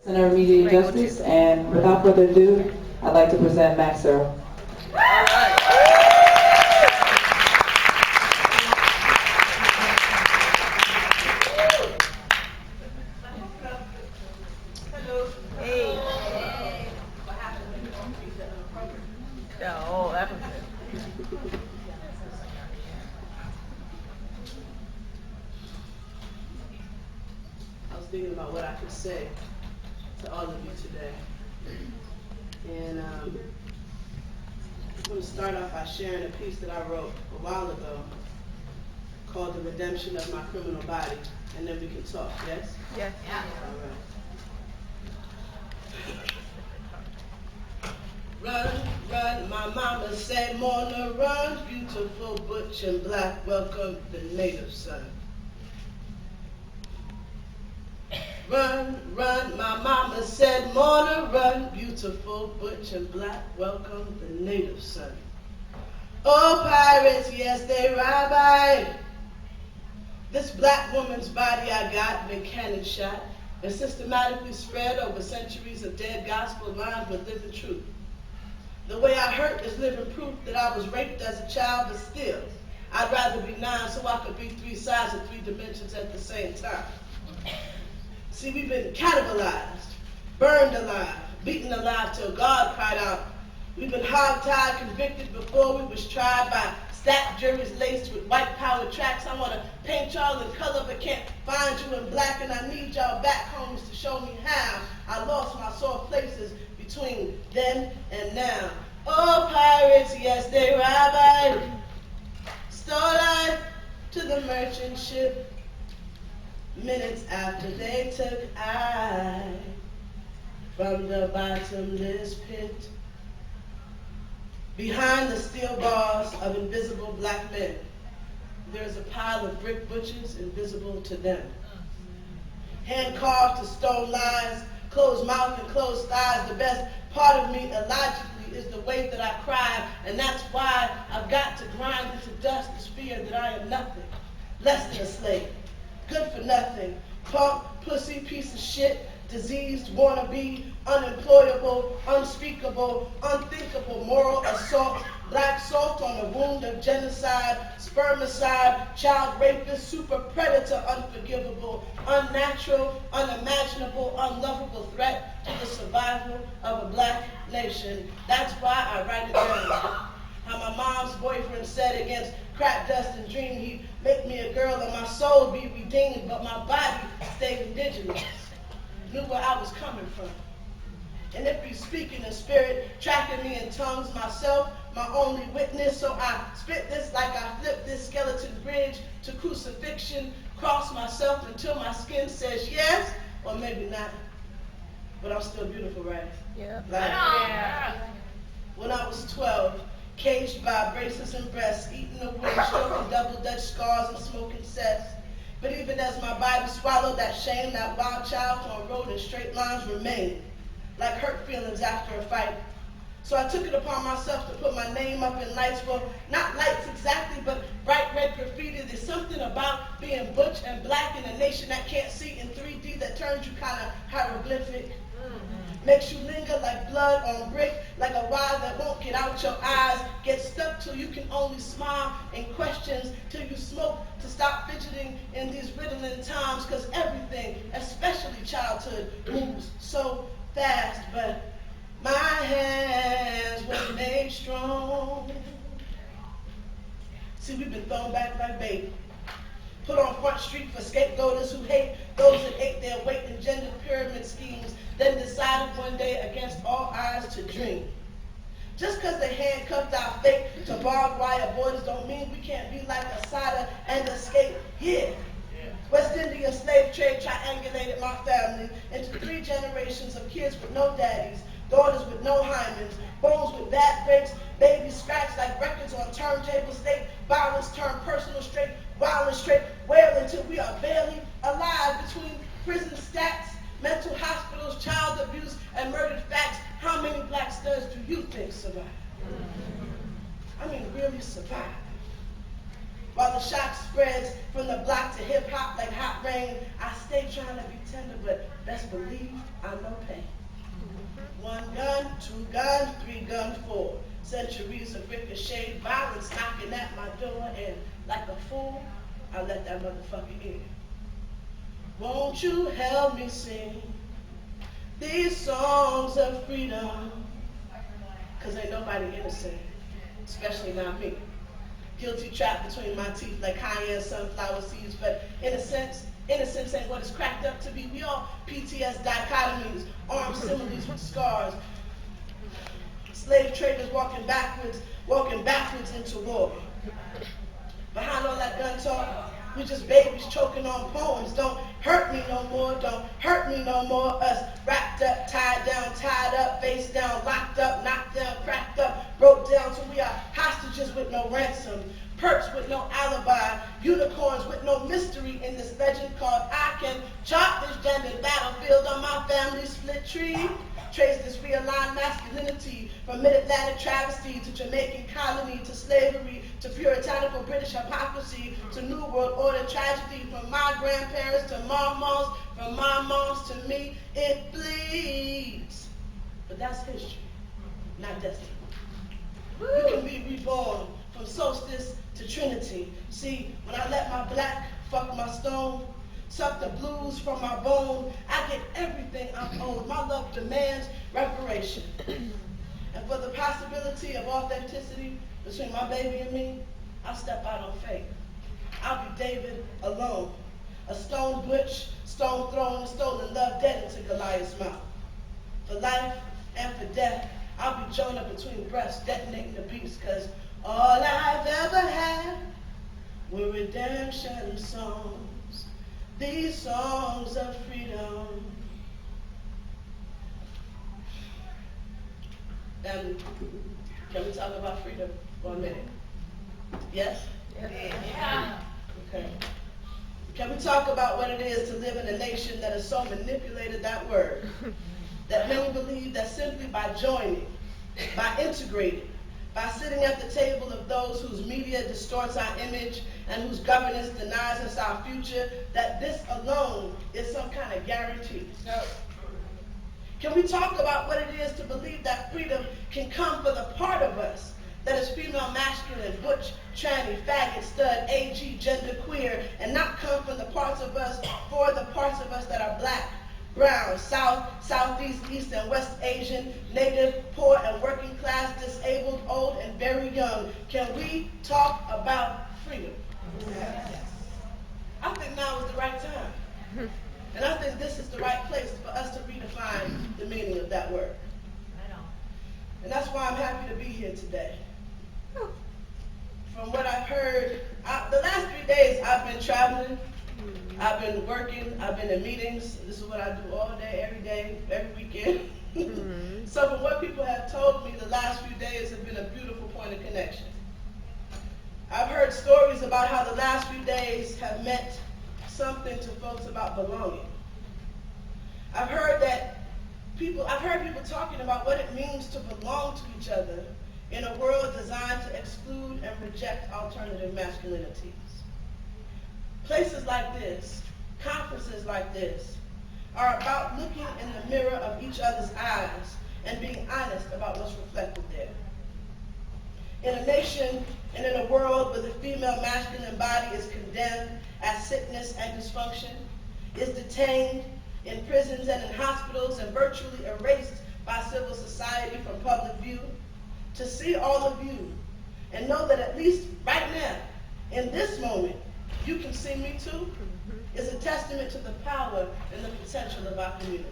Center of Immediate Justice, and without further ado, I'd like to present Max Cyril. I was thinking about what I could say to all of you today. And I'm going to start off by sharing a piece that I wrote a while ago called The Redemption of My Criminal Body. And then we can talk, yes? Yes. All right. Run, run, my mama said, Mona, run, beautiful, butch and black, welcome the native son. Run, run, my mama said, Mona, run, beautiful, butch and black, welcome the native son. Oh, pirates, yes, they ride by. This black woman's body I got, been cannon shot, and systematically spread over centuries of dead gospel lines with living truth. The way I hurt is living proof that I was raped as a child, but still, I'd rather be 9 so I could be 3 sides of 3 dimensions at the same time. See, we've been cannibalized, burned alive, beaten alive till God cried out. We've been hog-tied, convicted before we was tried by stacked juries laced with white power tracks. I want to paint y'all in color but can't find you in black, and I need y'all back homies to show me how I lost my sore places between then and now. Oh, pirates, yes, they ride by. Stole I to the merchant ship. Minutes after they took I from the bottomless pit. Behind the steel bars of invisible black men, there's a pile of brick butchers invisible to them. Hand carved to stone lies, closed mouth and closed thighs. The best part of me illogically is the way that I cry, and that's why I've got to grind into dust this fear that I am nothing, less than a slave. Good for nothing, punk, pussy, piece of shit, diseased, wannabe, unemployable, unspeakable, unthinkable, moral assault, black salt on the wound of genocide, spermicide, child rapist, super predator, unforgivable, unnatural, unimaginable, unlovable threat to the survival of a black nation. That's why I write it down. How my mom's boyfriend said against crack dust and dream he'd make me a girl and my soul be redeemed, but my body stayed indigenous. Knew where I was coming from. And if you speak in the spirit, tracking me in tongues, myself, my only witness, so I spit this like I flipped this skeleton bridge to crucifixion, cross myself until my skin says yes, or maybe not. But I'm still beautiful, right? Yeah. Like, when I was 12, caged by braces and breasts, eating the wind, stroking double Dutch scars and smoking cess. But even as my body swallowed that shame, that wild child on road and straight lines remained, like hurt feelings after a fight. So I took it upon myself to put my name up in lights, well, not lights exactly, but bright red graffiti. There's something about being butch and black in a nation that can't see in 3D that turns you kind of hieroglyphic. Makes you linger like blood on brick, like a ride that won't get out your eyes, get stuck till you can only smile in questions, till you smoke to stop fidgeting in these riddling times, because everything, especially childhood, moves so fast, but my hands were made strong. See, we've been thrown back like bait, put on Front Street for scapegoaters who hate those that ate their weight in gender pyramid schemes, then decided one day against all odds to dream. Just because they handcuffed our fate to barbed wire borders don't mean we can't be like Asada and escape here. West Indian slave trade triangulated my family into 3 generations of kids with no daddies, daughters with no hymens, bones with bad breaks, babies scratched like records on turntables, state violence turned personal, straight violence, straight wailing till we are barely alive between prison stats, mental hospitals, child abuse, and murdered facts. How many black studs do you think survive? I mean, really survive. While the shock spreads from the block to hip hop like hot rain, I stay trying to be tender, but best believe I know pain. 1 gun, 2 guns, 3 guns, 4. Centuries of ricochet, violence knocking at my door, and like a fool, I let that motherfucker in. Won't you help me sing these songs of freedom? Cause ain't nobody innocent, especially not me. Guilty trapped between my teeth like cayenne sunflower seeds, but innocence ain't what it's cracked up to be. We all PTS dichotomies, armed similes with scars. Slave traders walking backwards into war. Behind all that gun talk, we just babies choking on poems. Don't hurt me no more, don't hurt me no more. Us wrapped up, tied down, tied up, face down, locked up, knocked down, cracked up, broke down till we are hostages with no ransom, perps with no alibi, unicorns with no mystery in this legend called I can chart this gendered battlefield on my family's split tree. Trace this realigned masculinity from mid-Atlantic travesty to Jamaican colony to slavery to puritanical British hypocrisy to New World Order tragedy. From my grandparents to my moms, from my moms to me, it bleeds. But that's history, not destiny. You can be reborn from solstice to trinity. See, when I let my black fuck my stone, suck the blues from my bone, I get everything I'm owed. My love demands reparation. And for the possibility of authenticity between my baby and me, I'll step out on faith. I'll be David alone. A stone butch, stone thrown, stolen love dead into Goliath's mouth. For life and for death, I'll be Jonah between breaths, detonating the beast, cause all I've ever had were redemption songs. These songs of freedom. And can we talk about freedom for a minute? Yes? Yeah. Okay. Can we talk about what it is to live in a nation that has so manipulated that word? That many believe that simply by joining, by integrating, by sitting at the table of those whose media distorts our image and whose governance denies us our future, that this alone is some kind of guarantee. No. Can we talk about what it is to believe that freedom can come for the part of us that is female, masculine, butch, tranny, faggot, stud, AG, gender queer, and not come from the parts of us for the parts of us that are black, brown, south, southeast, east, and west Asian, native, poor, and working class, disabled, old, and very young? Can we talk about freedom? Yes. I think now is the right time. And I think this is the right place for us to redefine the meaning of that word. I know. And that's why I'm happy to be here today. From what I've heard, the last 3 days I've been traveling, I've been working, I've been in meetings. This is what I do all day, every weekend. So from what people have told me, the last few days have been a beautiful point of connection. I've heard stories about how the last few days have meant something to folks about belonging. I've heard people talking about what it means to belong to each other in a world designed to exclude and reject alternative masculinities. Places like this, conferences like this, are about looking in the mirror of each other's eyes and being honest about what's reflected there. In a nation and in a world where the female masculine body is condemned as sickness and dysfunction, is detained in prisons and in hospitals and virtually erased by civil society from public view, to see all of you and know that at least right now, in this moment, you can see me too, is a testament to the power and the potential of our community.